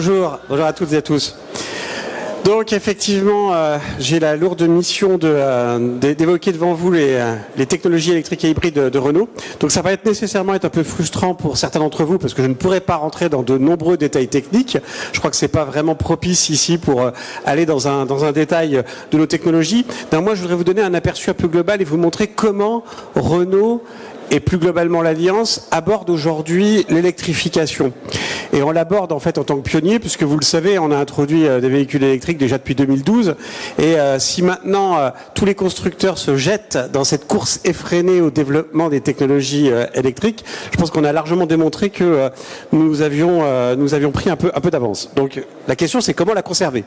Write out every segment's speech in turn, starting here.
Bonjour, bonjour à toutes et à tous. Donc effectivement, j'ai la lourde mission d'évoquer devant vous les technologies électriques et hybrides de Renault. Donc ça va nécessairement être un peu frustrant pour certains d'entre vous parce que je ne pourrai pas rentrer dans de nombreux détails techniques. Je crois que c'est pas vraiment propice ici pour aller dans un détail de nos technologies. Donc moi, je voudrais vous donner un aperçu un peu global et vous montrer comment Renault et plus globalement l'Alliance aborde aujourd'hui l'électrification. Et on l'aborde en fait en tant que pionnier, puisque vous le savez, on a introduit des véhicules électriques déjà depuis 2012. Et si maintenant tous les constructeurs se jettent dans cette course effrénée au développement des technologies électriques, je pense qu'on a largement démontré que nous avions pris un peu d'avance. Donc la question, c'est comment la conserver.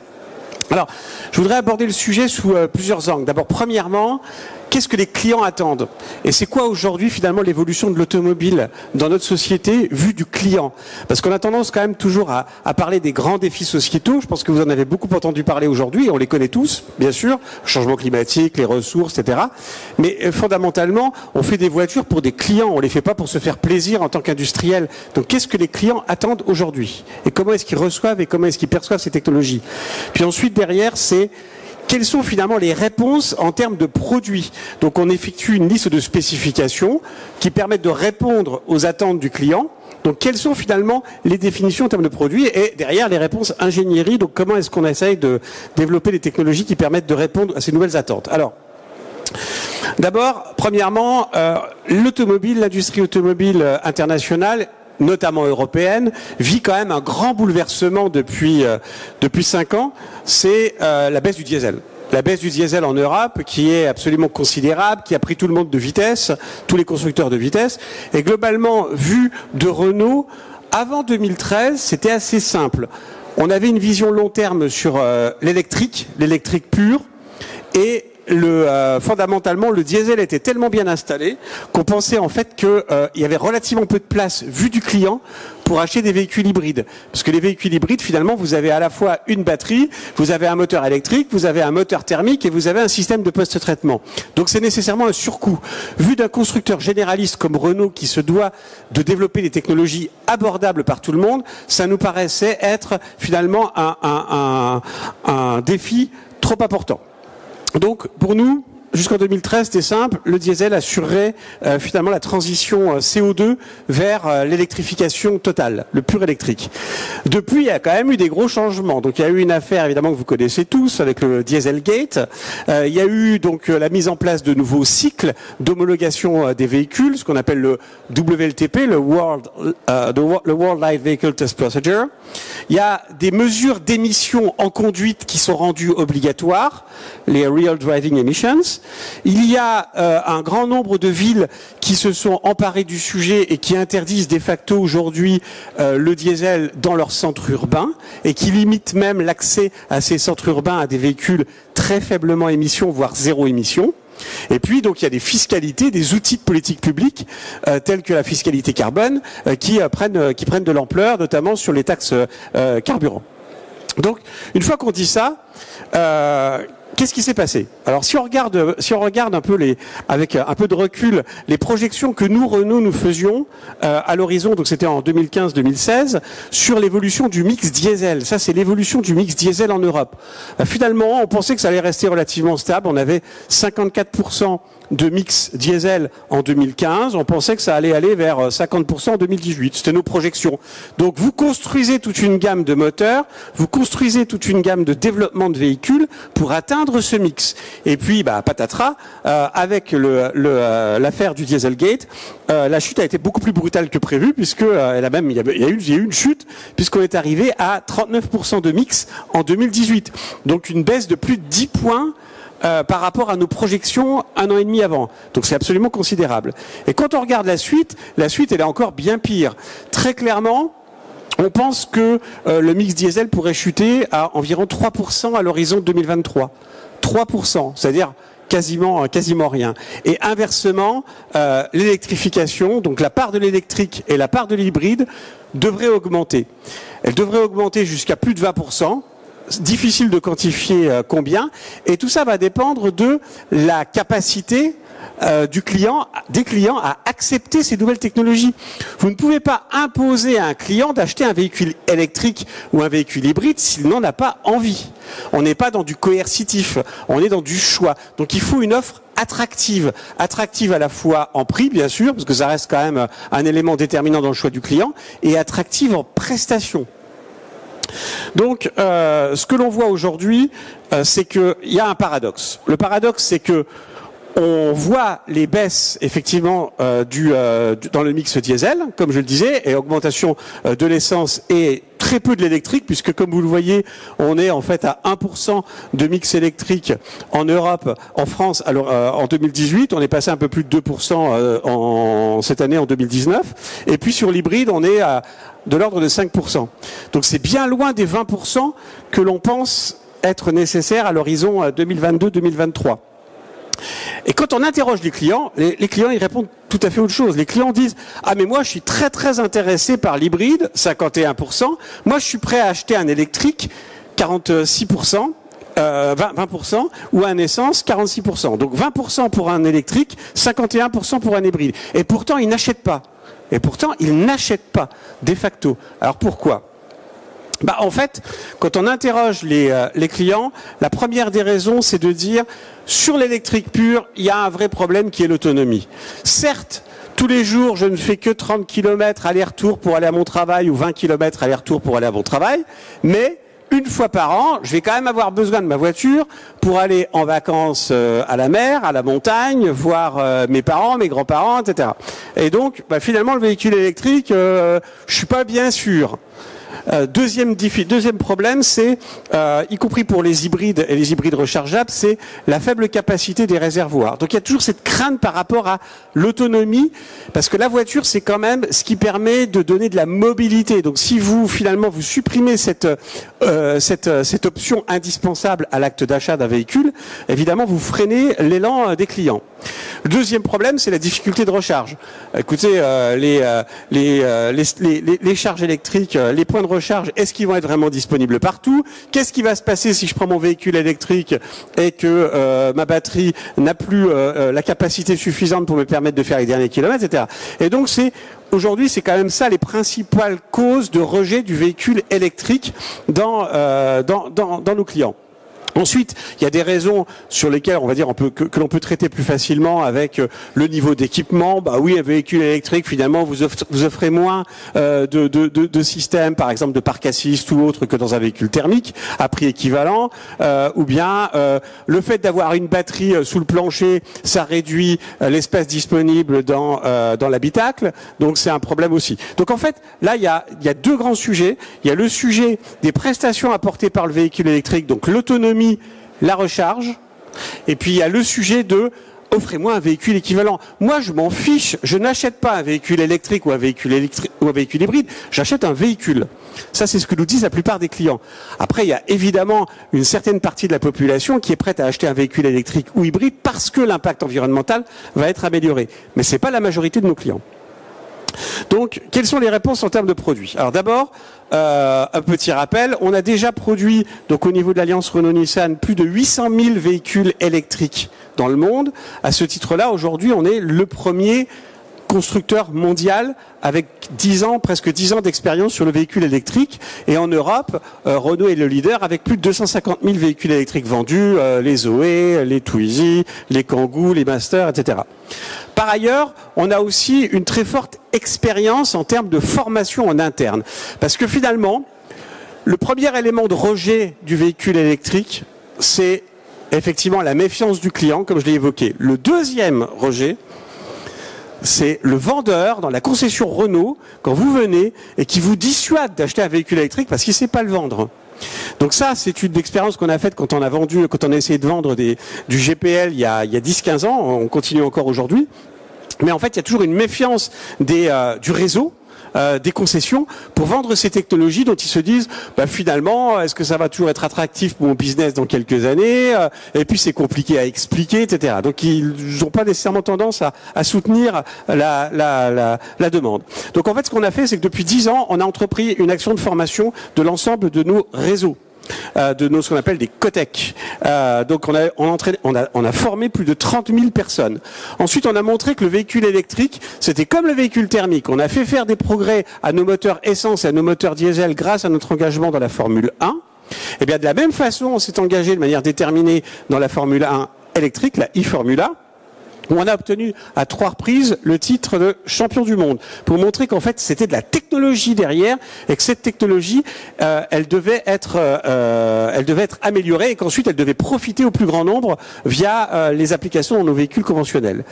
Alors, je voudrais aborder le sujet sous plusieurs angles. D'abord, premièrement, qu'est-ce que les clients attendent? Et c'est quoi aujourd'hui finalement l'évolution de l'automobile dans notre société vue du client? Parce qu'on a tendance quand même toujours à parler des grands défis sociétaux. Je pense que vous en avez beaucoup entendu parler aujourd'hui, et on les connaît tous, bien sûr, le changement climatique, les ressources, etc. Mais fondamentalement, on fait des voitures pour des clients, on les fait pas pour se faire plaisir en tant qu'industriel. Donc qu'est-ce que les clients attendent aujourd'hui? Et comment est-ce qu'ils reçoivent et comment est-ce qu'ils perçoivent ces technologies? Puis ensuite, derrière, c'est quelles sont finalement les réponses en termes de produits? Donc on effectue une liste de spécifications qui permettent de répondre aux attentes du client. Donc quelles sont finalement les définitions en termes de produits et derrière les réponses ingénierie? Donc comment est-ce qu'on essaye de développer des technologies qui permettent de répondre à ces nouvelles attentes? Alors, d'abord, premièrement, l'industrie automobile internationale, notamment européenne, vit quand même un grand bouleversement depuis 5 ans, c'est la baisse du diesel. La baisse du diesel en Europe, qui est absolument considérable, qui a pris tout le monde de vitesse, tous les constructeurs de vitesse. Et globalement, vu de Renault, avant 2013, c'était assez simple. On avait une vision long terme sur l'électrique pur, et fondamentalement, le diesel était tellement bien installé qu'on pensait en fait qu'il y avait relativement peu de place vue du client pour acheter des véhicules hybrides. Parce que les véhicules hybrides, finalement, vous avez à la fois une batterie, vous avez un moteur électrique, vous avez un moteur thermique et vous avez un système de post-traitement. Donc c'est nécessairement un surcoût. Vu d'un constructeur généraliste comme Renault qui se doit de développer des technologies abordables par tout le monde, ça nous paraissait être finalement un défi trop important. Donc, pour nous, jusqu'en 2013, c'était simple, le diesel assurerait finalement la transition CO2 vers l'électrification totale, le pur électrique. Depuis, il y a quand même eu des gros changements. Donc, il y a eu une affaire, évidemment, que vous connaissez tous, avec le Dieselgate. Il y a eu donc la mise en place de nouveaux cycles d'homologation des véhicules, ce qu'on appelle le WLTP, le World Light Vehicle Test Procedure. Il y a des mesures d'émissions en conduite qui sont rendues obligatoires, les Real Driving Emissions. Il y a un grand nombre de villes qui se sont emparées du sujet et qui interdisent de facto aujourd'hui le diesel dans leurs centres urbains et qui limitent même l'accès à ces centres urbains à des véhicules très faiblement émissions, voire zéro émission. Et puis, donc, il y a des fiscalités, des outils de politique publique, tels que la fiscalité carbone, qui prennent de l'ampleur, notamment sur les taxes carburant. Donc, une fois qu'on dit ça, qu'est-ce qui s'est passé? Alors, si on regarde un peu avec un peu de recul, les projections que nous, Renault, nous faisions à l'horizon, donc c'était en 2015-2016, sur l'évolution du mix diesel. Ça, c'est l'évolution du mix diesel en Europe. Finalement, on pensait que ça allait rester relativement stable. On avait 54% de mix diesel en 2015. On pensait que ça allait aller vers 50% en 2018. C'était nos projections. Donc, vous construisez toute une gamme de moteurs, vous construisez toute une gamme de développement de véhicules pour atteindre ce mix. Et puis, patatras, avec l'affaire du Dieselgate, la chute a été beaucoup plus brutale que prévu, puisque il y a eu une chute, puisqu'on est arrivé à 39% de mix en 2018. Donc, une baisse de plus de 10 points par rapport à nos projections 1 an et demi avant. Donc c'est absolument considérable. Et quand on regarde la suite elle est encore bien pire. Très clairement, on pense que le mix diesel pourrait chuter à environ 3% à l'horizon 2023. 3%, c'est-à-dire quasiment rien. Et inversement, l'électrification, donc la part de l'électrique et la part de l'hybride, devrait augmenter. Elle devrait augmenter jusqu'à plus de 20%. Difficile de quantifier combien, et tout ça va dépendre de la capacité des clients à accepter ces nouvelles technologies. Vous ne pouvez pas imposer à un client d'acheter un véhicule électrique ou un véhicule hybride s'il n'en a pas envie. On n'est pas dans du coercitif, on est dans du choix. Donc il faut une offre attractive à la fois en prix bien sûr, parce que ça reste quand même un élément déterminant dans le choix du client, et attractive en prestations. Donc ce que l'on voit aujourd'hui, c'est qu'il y a un paradoxe. Le paradoxe, c'est que on voit les baisses effectivement dans le mix diesel, comme je le disais, et augmentation de l'essence et très peu de l'électrique, puisque comme vous le voyez, on est en fait à 1% de mix électrique en Europe, en France. Alors en 2018, on est passé un peu plus de 2% cette année en 2019, et puis sur l'hybride, on est à de l'ordre de 5%. Donc c'est bien loin des 20% que l'on pense être nécessaires à l'horizon 2022-2023. Et quand on interroge les clients ils répondent tout à fait autre chose. Les clients disent « Ah mais moi je suis très très intéressé par l'hybride, 51%. Moi je suis prêt à acheter un électrique, 46%. 20% ou un essence 46%. Donc 20% pour un électrique, 51% pour un hybride. Et pourtant ils n'achètent pas. De facto. Alors pourquoi ? En fait, quand on interroge les clients, la première des raisons, c'est de dire sur l'électrique pure, il y a un vrai problème qui est l'autonomie. Certes, tous les jours, je ne fais que 30 km aller-retour pour aller à mon travail ou 20 km aller-retour pour aller à mon travail, mais une fois par an, je vais quand même avoir besoin de ma voiture pour aller en vacances à la mer, à la montagne, voir mes parents, mes grands-parents, etc. Et donc, finalement, le véhicule électrique, je suis pas bien sûr. Deuxième problème, c'est, y compris pour les hybrides et les hybrides rechargeables, c'est la faible capacité des réservoirs. Donc il y a toujours cette crainte par rapport à l'autonomie, parce que la voiture, c'est quand même ce qui permet de donner de la mobilité. Donc si vous, finalement, vous supprimez cette option indispensable à l'acte d'achat d'un véhicule, évidemment, vous freinez l'élan des clients. Le deuxième problème, c'est la difficulté de recharge. Écoutez, les charges électriques, les points de recharge, est-ce qu'ils vont être vraiment disponibles partout? Qu'est-ce qui va se passer si je prends mon véhicule électrique et que ma batterie n'a plus la capacité suffisante pour me permettre de faire les derniers kilomètres, etc. Et donc aujourd'hui, c'est quand même ça les principales causes de rejet du véhicule électrique dans nos clients. Ensuite, il y a des raisons sur lesquelles, on va dire, que l'on peut traiter plus facilement avec le niveau d'équipement. Oui, un véhicule électrique, finalement, vous offrez moins de systèmes, par exemple de parc assist ou autre, que dans un véhicule thermique à prix équivalent. Ou bien le fait d'avoir une batterie sous le plancher, ça réduit l'espace disponible dans l'habitacle. Donc c'est un problème aussi. Donc en fait, là, il y a deux grands sujets. Il y a le sujet des prestations apportées par le véhicule électrique, donc l'autonomie, la recharge, et puis il y a le sujet de offrez-moi un véhicule équivalent. Moi, je m'en fiche, je n'achète pas un véhicule électrique ou un véhicule hybride, j'achète un véhicule. Ça, c'est ce que nous disent la plupart des clients. Après, il y a évidemment une certaine partie de la population qui est prête à acheter un véhicule électrique ou hybride parce que l'impact environnemental va être amélioré. Mais c'est pas la majorité de nos clients. Donc, quelles sont les réponses en termes de produits? Alors d'abord, un petit rappel, on a déjà produit, donc au niveau de l'Alliance Renault-Nissan, plus de 800 000 véhicules électriques dans le monde. À ce titre-là, aujourd'hui, on est le premier constructeur mondial avec presque 10 ans d'expérience sur le véhicule électrique. Et en Europe, Renault est le leader avec plus de 250 000 véhicules électriques vendus, les Zoé, les Twizy, les Kangoo, les Master, etc. Par ailleurs, on a aussi une très forte expérience en termes de formation en interne. Parce que finalement, le premier élément de rejet du véhicule électrique, c'est effectivement la méfiance du client, comme je l'ai évoqué. Le deuxième rejet, c'est le vendeur dans la concession Renault, quand vous venez, et qui vous dissuade d'acheter un véhicule électrique parce qu'il ne sait pas le vendre. Donc ça, c'est une expérience qu'on a faite quand on a essayé de vendre du GPL il y a 10-15 ans, on continue encore aujourd'hui. Mais en fait, il y a toujours une méfiance du réseau, des concessions, pour vendre ces technologies dont ils se disent finalement, est-ce que ça va toujours être attractif pour mon business dans quelques années, et puis c'est compliqué à expliquer, etc. Donc ils n'ont pas nécessairement tendance à soutenir la demande. Donc en fait, ce qu'on a fait, c'est que depuis 10 ans, on a entrepris une action de formation de l'ensemble de nos réseaux. de ce qu'on appelle des codecs. Donc on a formé plus de 30 000 personnes. Ensuite, on a montré que le véhicule électrique, c'était comme le véhicule thermique. On a fait faire des progrès à nos moteurs essence et à nos moteurs diesel grâce à notre engagement dans la Formule 1. Et bien de la même façon, on s'est engagé de manière déterminée dans la Formule 1 électrique, la e-Formula, où on a obtenu à 3 reprises le titre de champion du monde, pour montrer qu'en fait c'était de la technologie derrière et que cette technologie elle devait être améliorée et qu'ensuite elle devait profiter au plus grand nombre via les applications dans nos véhicules conventionnels.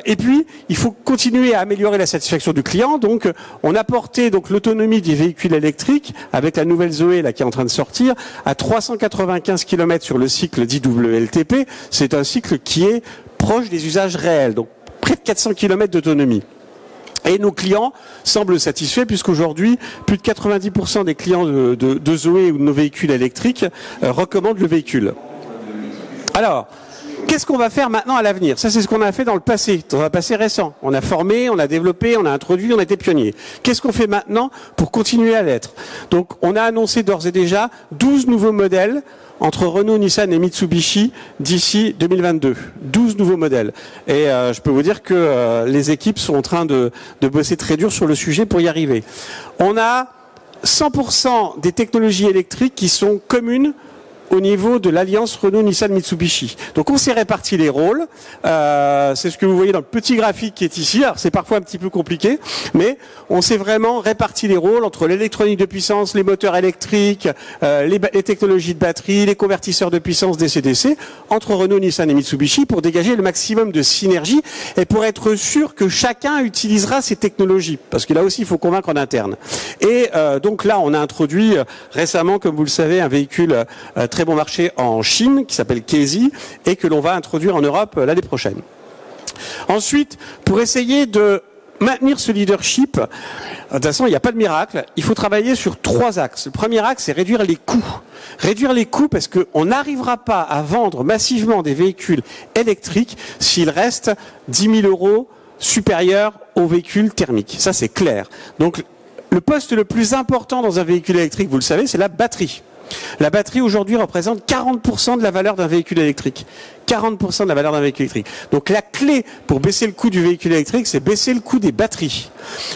Et puis il faut continuer à améliorer la satisfaction du client. Donc on a porté donc l'autonomie des véhicules électriques avec la nouvelle Zoé là qui est en train de sortir à 395 km sur le cycle dit WLTP. C'est un cycle qui est proche des usages réels, donc près de 400 km d'autonomie. Et nos clients semblent satisfaits puisqu'aujourd'hui, plus de 90% des clients de Zoé ou de nos véhicules électriques recommandent le véhicule. Alors, qu'est-ce qu'on va faire maintenant à l'avenir? Ça, c'est ce qu'on a fait dans le passé récent. On a formé, on a développé, on a introduit, on a été pionnier. Qu'est-ce qu'on fait maintenant pour continuer à l'être? Donc, on a annoncé d'ores et déjà 12 nouveaux modèles entre Renault, Nissan et Mitsubishi d'ici 2022. 12 nouveaux modèles. Et je peux vous dire que les équipes sont en train de bosser très dur sur le sujet pour y arriver. On a 100% des technologies électriques qui sont communes au niveau de l'alliance Renault-Nissan-Mitsubishi. Donc on s'est réparti les rôles. C'est ce que vous voyez dans le petit graphique qui est ici. Alors c'est parfois un petit peu compliqué, mais on s'est vraiment réparti les rôles entre l'électronique de puissance, les moteurs électriques, les technologies de batterie, les convertisseurs de puissance DC-DC, entre Renault, Nissan et Mitsubishi pour dégager le maximum de synergie et pour être sûr que chacun utilisera ces technologies. Parce que là aussi, il faut convaincre en interne. Et donc là, on a introduit récemment, comme vous le savez, un véhicule très bon marché en Chine qui s'appelle Kezi et que l'on va introduire en Europe l'année prochaine. Ensuite, pour essayer de maintenir ce leadership, de toute façon, il n'y a pas de miracle, il faut travailler sur 3 axes. Le premier axe, c'est réduire les coûts. Réduire les coûts parce qu'on n'arrivera pas à vendre massivement des véhicules électriques s'ils restent 10 000 € supérieurs aux véhicules thermiques. Ça, c'est clair. Donc, le poste le plus important dans un véhicule électrique, vous le savez, c'est la batterie. La batterie aujourd'hui représente 40% de la valeur d'un véhicule électrique. 40% de la valeur d'un véhicule électrique. Donc la clé pour baisser le coût du véhicule électrique, c'est baisser le coût des batteries.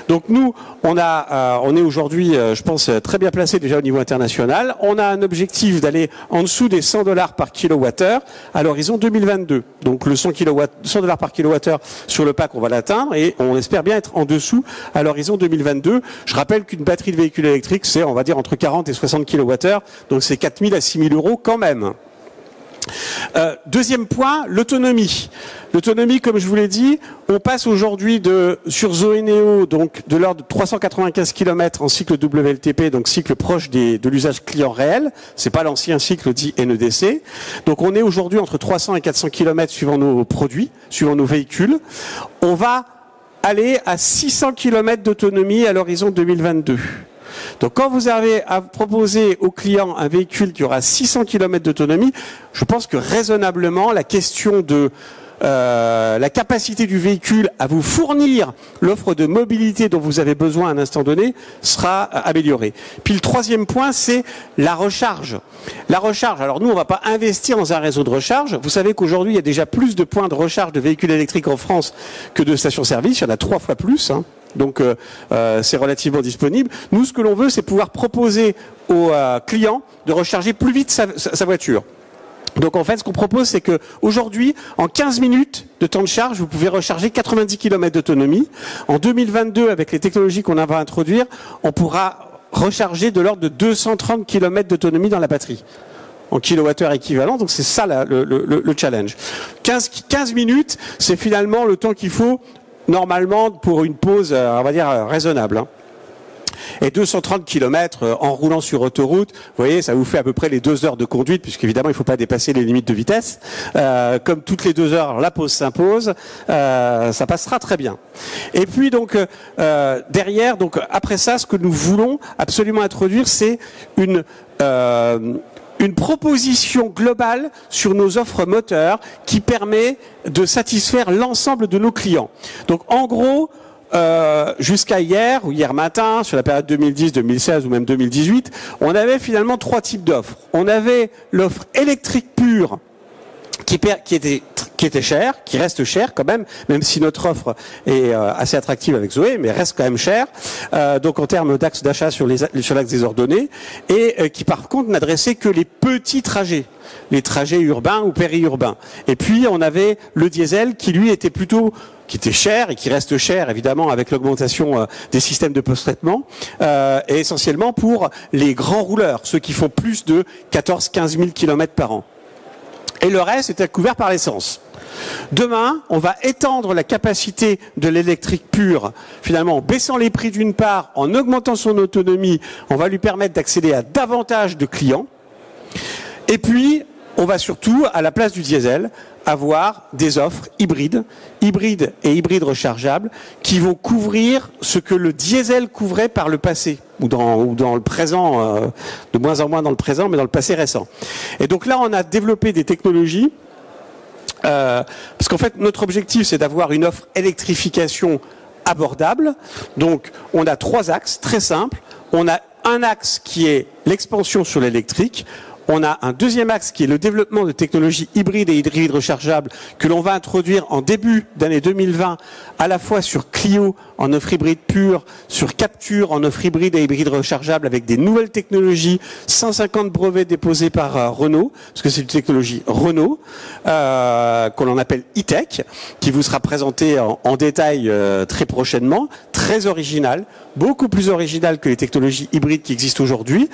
Donc nous, on est aujourd'hui, je pense, très bien placé déjà au niveau international. On a un objectif d'aller en dessous des $100 par kilowattheure à l'horizon 2022. Donc le $100 par kilowattheure sur le pack, on va l'atteindre et on espère bien être en dessous à l'horizon 2022. Je rappelle qu'une batterie de véhicule électrique, c'est, on va dire, entre 40 et 60 kilowattheures. Donc c'est 4 000 à 6 000 € quand même. Deuxième point, l'autonomie. L'autonomie, comme je vous l'ai dit, on passe aujourd'hui sur Zoé Neo, donc de l'ordre de 395 km en cycle WLTP, donc cycle proche de l'usage client réel. C'est pas l'ancien cycle dit NEDC. Donc on est aujourd'hui entre 300 et 400 km suivant nos produits, suivant nos véhicules. On va aller à 600 km d'autonomie à l'horizon 2022. Donc quand vous avez à proposer au client un véhicule qui aura 600 km d'autonomie, je pense que raisonnablement la question de la capacité du véhicule à vous fournir l'offre de mobilité dont vous avez besoin à un instant donné sera améliorée. Puis le troisième point, c'est la recharge. La recharge, alors nous on ne va pas investir dans un réseau de recharge. Vous savez qu'aujourd'hui il y a déjà plus de points de recharge de véhicules électriques en France que de stations-service, il y en a 3 fois plus. Donc c'est relativement disponible. Nous, ce que l'on veut, c'est pouvoir proposer aux clients de recharger plus vite sa voiture. Donc en fait, ce qu'on propose, c'est que aujourd'hui, en 15 minutes de temps de charge, vous pouvez recharger 90 km d'autonomie. En 2022, avec les technologies qu'on va introduire, on pourra recharger de l'ordre de 230 km d'autonomie dans la batterie, en kilowattheure équivalent. Donc c'est ça le challenge. 15 minutes, c'est finalement le temps qu'il faut normalement pour une pause, on va dire, raisonnable. Et 230 km en roulant sur autoroute, vous voyez, ça vous fait à peu près les 2 heures de conduite, puisqu'évidemment, il ne faut pas dépasser les limites de vitesse. Comme toutes les 2 heures, la pause s'impose, ça passera très bien. Et puis donc, derrière, donc après ça, ce que nous voulons absolument introduire, c'est une proposition globale sur nos offres moteurs qui permet de satisfaire l'ensemble de nos clients. Donc en gros, jusqu'à hier ou hier matin, sur la période 2010, 2016 ou même 2018, on avait finalement trois types d'offres. On avait l'offre électrique pure qui était chère, qui reste chère quand même si notre offre est assez attractive avec Zoé, mais reste quand même chère. Donc en termes d'axe d'achat sur l'axe des ordonnées, et qui par contre n'adressait que les petits trajets, les trajets urbains ou périurbains. Et puis on avait le diesel qui lui était qui était cher et qui reste cher évidemment avec l'augmentation des systèmes de post-traitement, et essentiellement pour les grands rouleurs, ceux qui font plus de 14-15 000 km par an. Et le reste était couvert par l'essence. Demain, on va étendre la capacité de l'électrique pure, finalement en baissant les prix d'une part, en augmentant son autonomie, on va lui permettre d'accéder à davantage de clients. Et puis, on va surtout, à la place du diesel, avoir des offres hybrides et hybrides rechargeables, qui vont couvrir ce que le diesel couvrait par le passé, ou dans le présent, de moins en moins dans le présent, mais dans le passé récent. Et donc là, on a développé des technologies, parce qu'en fait, notre objectif, c'est d'avoir une offre électrification abordable. Donc, on a trois axes très simples. On a un axe qui est l'expansion sur l'électrique. On a un deuxième axe qui est le développement de technologies hybrides et hybrides rechargeables que l'on va introduire en début d'année 2020, à la fois sur Clio en offre hybride pure, sur Capture en offre hybride et hybride rechargeable avec des nouvelles technologies, 150 brevets déposés par Renault, parce que c'est une technologie Renault, qu'on en appelle e-tech, qui vous sera présentée en détail très prochainement, très originale, beaucoup plus originale que les technologies hybrides qui existent aujourd'hui.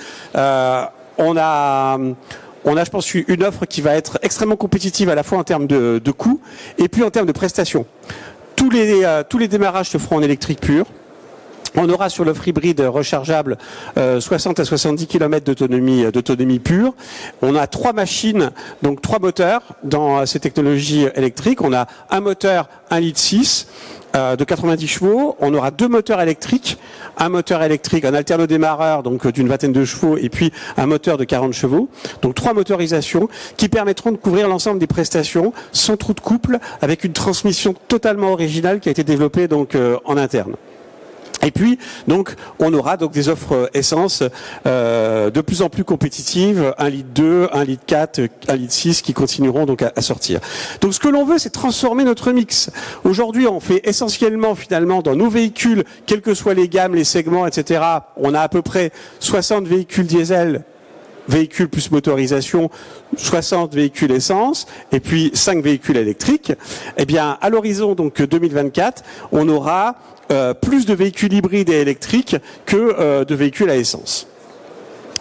On a, je pense, une offre qui va être extrêmement compétitive à la fois en termes de coûts et puis en termes de prestations. Tous les démarrages se feront en électrique pure. On aura sur l'offre hybride rechargeable 60 à 70 km d'autonomie pure. On a trois machines, donc trois moteurs dans ces technologies électriques. On a un moteur 1,6 litre de 90 chevaux. On aura deux moteurs électriques, un alternodémarreur donc d'une vingtaine de chevaux et puis un moteur de 40 chevaux. Donc trois motorisations qui permettront de couvrir l'ensemble des prestations sans trou de couple, avec une transmission totalement originale qui a été développée donc en interne. Et puis, donc, on aura donc des offres essence de plus en plus compétitives, 1,2 litre, 1,4 litre, 1,6 litre, qui continueront donc à sortir. Donc, ce que l'on veut, c'est transformer notre mix. Aujourd'hui, on fait essentiellement, finalement, dans nos véhicules, quelles que soient les gammes, les segments, etc., on a à peu près 60 véhicules diesel, véhicules plus motorisation, 60 véhicules essence, et puis 5 véhicules électriques. Eh bien, à l'horizon donc 2024, on aura plus de véhicules hybrides et électriques que de véhicules à essence.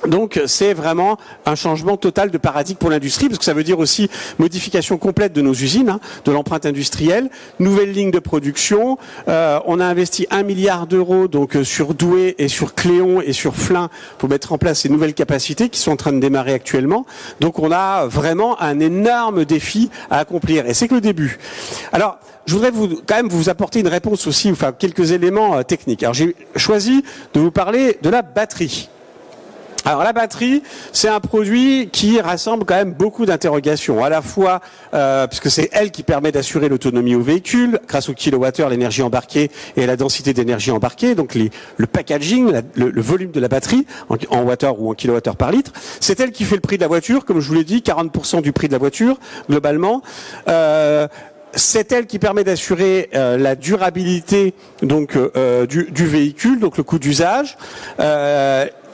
Donc c'est vraiment un changement total de paradigme pour l'industrie, parce que ça veut dire aussi modification complète de nos usines, de l'empreinte industrielle, nouvelle ligne de production. On a investi 1 milliard d'euros donc sur Douai et sur Cléon et sur Flins pour mettre en place ces nouvelles capacités qui sont en train de démarrer actuellement. Donc on a vraiment un énorme défi à accomplir, et c'est que le début. Alors je voudrais quand même vous apporter une réponse aussi, enfin quelques éléments techniques. Alors j'ai choisi de vous parler de la batterie. Alors la batterie, c'est un produit qui rassemble quand même beaucoup d'interrogations, à la fois puisque c'est elle qui permet d'assurer l'autonomie au véhicule grâce au kilowattheure, l'énergie embarquée et à la densité d'énergie embarquée, donc le packaging, le volume de la batterie en wattheure ou en kilowattheure par litre. C'est elle qui fait le prix de la voiture, comme je vous l'ai dit, 40% du prix de la voiture globalement. C'est elle qui permet d'assurer la durabilité donc du véhicule, donc le coût d'usage.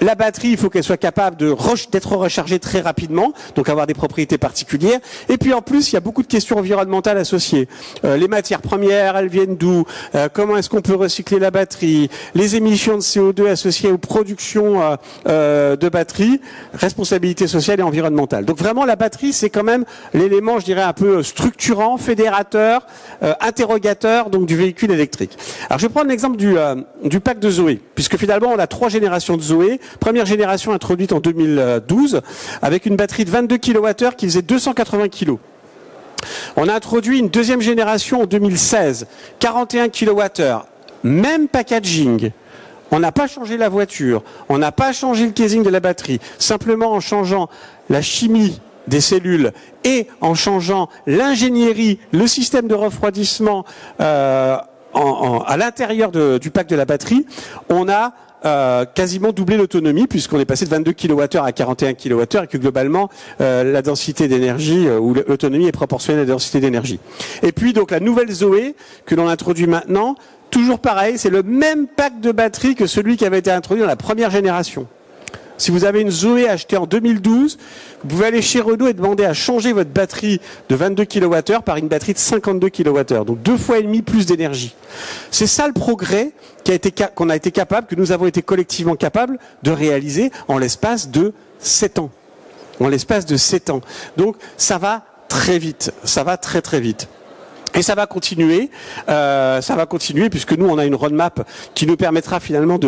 La batterie, il faut qu'elle soit capable d'être rechargée très rapidement, donc avoir des propriétés particulières. Et puis en plus, il y a beaucoup de questions environnementales associées. Les matières premières, elles viennent d'où? Comment est-ce qu'on peut recycler la batterie? Les émissions de CO2 associées aux productions de batteries, responsabilité sociale et environnementale. Donc vraiment, la batterie, c'est quand même l'élément, je dirais, un peu structurant, fédérateur, interrogateur donc du véhicule électrique. Alors je vais prendre l'exemple du pack de Zoé, puisque finalement, on a 3 générations de Zoé. Première génération introduite en 2012 avec une batterie de 22 kWh qui faisait 280 kg. On a introduit une deuxième génération en 2016, 41 kWh, même packaging. On n'a pas changé la voiture, on n'a pas changé le casing de la batterie, simplement en changeant la chimie des cellules et en changeant l'ingénierie, le système de refroidissement à l'intérieur du pack de la batterie, on a quasiment doublé l'autonomie puisqu'on est passé de 22 kWh à 41 kWh et que globalement la densité d'énergie ou l'autonomie est proportionnelle à la densité d'énergie. Et puis donc la nouvelle Zoé que l'on introduit maintenant, toujours pareil, c'est le même pack de batterie que celui qui avait été introduit dans la première génération. Si vous avez une Zoé achetée en 2012, vous pouvez aller chez Renault et demander à changer votre batterie de 22 kWh par une batterie de 52 kWh. Donc 2,5 fois plus d'énergie. C'est ça le progrès qu'on a été capable, que nous avons été collectivement capables de réaliser en l'espace de 7 ans. En l'espace de 7 ans. Donc ça va très vite. Ça va très très vite. Et ça va continuer puisque nous on a une roadmap qui nous permettra finalement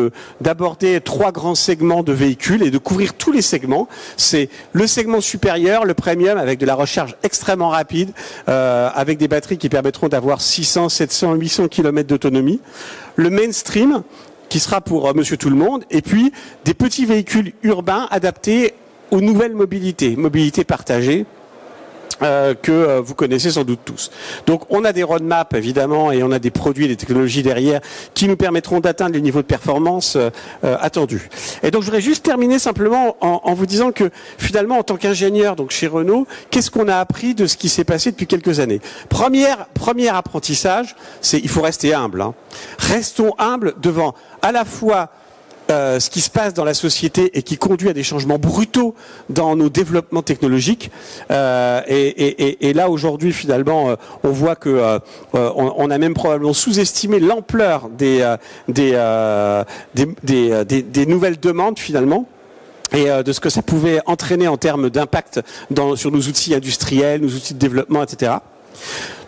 d'aborder 3 grands segments de véhicules et de couvrir tous les segments. C'est le segment supérieur, le premium avec de la recharge extrêmement rapide, avec des batteries qui permettront d'avoir 600, 700, 800 km d'autonomie. Le mainstream qui sera pour Monsieur Tout le Monde et puis des petits véhicules urbains adaptés aux nouvelles mobilités partagées. Que vous connaissez sans doute tous. Donc on a des roadmaps évidemment et on a des produits et des technologies derrière qui nous permettront d'atteindre les niveaux de performance attendus. Et donc je voudrais juste terminer simplement en vous disant que finalement en tant qu'ingénieur donc chez Renault, qu'est-ce qu'on a appris de ce qui s'est passé depuis quelques années? Premier apprentissage, c'est il faut rester humble. Hein. Restons humbles devant à la fois ce qui se passe dans la société et qui conduit à des changements brutaux dans nos développements technologiques. Et là aujourd'hui finalement, on voit que on a même probablement sous-estimé l'ampleur des nouvelles demandes finalement. Et de ce que ça pouvait entraîner en termes d'impact sur nos outils industriels, nos outils de développement, etc.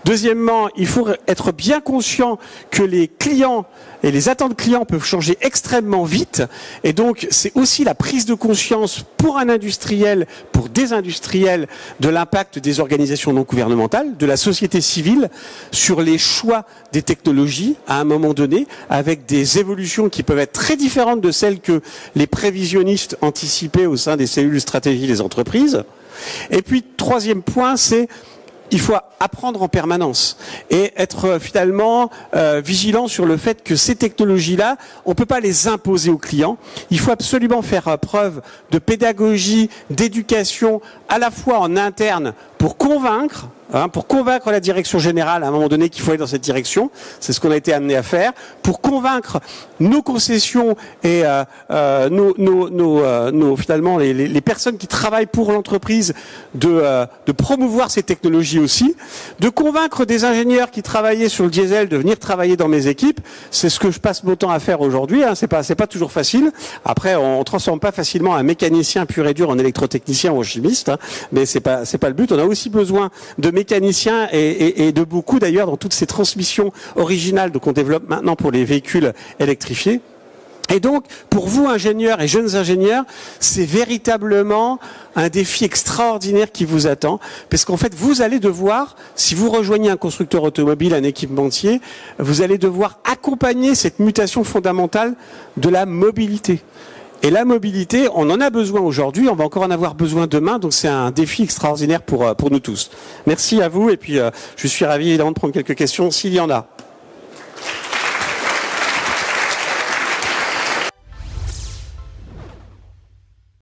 Deuxièmement, il faut être bien conscient que les clients et les attentes clients peuvent changer extrêmement vite. Et donc, c'est aussi la prise de conscience pour un industriel, pour des industriels, de l'impact des organisations non gouvernementales, de la société civile, sur les choix des technologies à un moment donné, avec des évolutions qui peuvent être très différentes de celles que les prévisionnistes anticipaient au sein des cellules de stratégie des entreprises. Et puis, troisième point, c'est il faut apprendre en permanence et être finalement vigilant sur le fait que ces technologies-là, on ne peut pas les imposer aux clients. Il faut absolument faire preuve de pédagogie, d'éducation, à la fois en interne pour convaincre la direction générale à un moment donné qu'il faut aller dans cette direction, c'est ce qu'on a été amené à faire, pour convaincre nos concessions et finalement les personnes qui travaillent pour l'entreprise de promouvoir ces technologies aussi, de convaincre des ingénieurs qui travaillaient sur le diesel de venir travailler dans mes équipes. C'est ce que je passe mon temps à faire aujourd'hui. Hein. C'est pas toujours facile. Après, on transforme pas facilement un mécanicien pur et dur en électrotechnicien ou en chimiste, hein. Mais c'est pas le but. On a aussi besoin de mécaniciens et de beaucoup d'ailleurs dans toutes ces transmissions originales qu'on développe maintenant pour les véhicules électrifiés. Et donc, pour vous, ingénieurs et jeunes ingénieurs, c'est véritablement un défi extraordinaire qui vous attend, parce qu'en fait, vous allez devoir, si vous rejoignez un constructeur automobile, un équipementier, vous allez devoir accompagner cette mutation fondamentale de la mobilité. Et la mobilité, on en a besoin aujourd'hui, on va encore en avoir besoin demain, donc c'est un défi extraordinaire pour nous tous. Merci à vous, et puis je suis ravi évidemment de prendre quelques questions s'il y en a.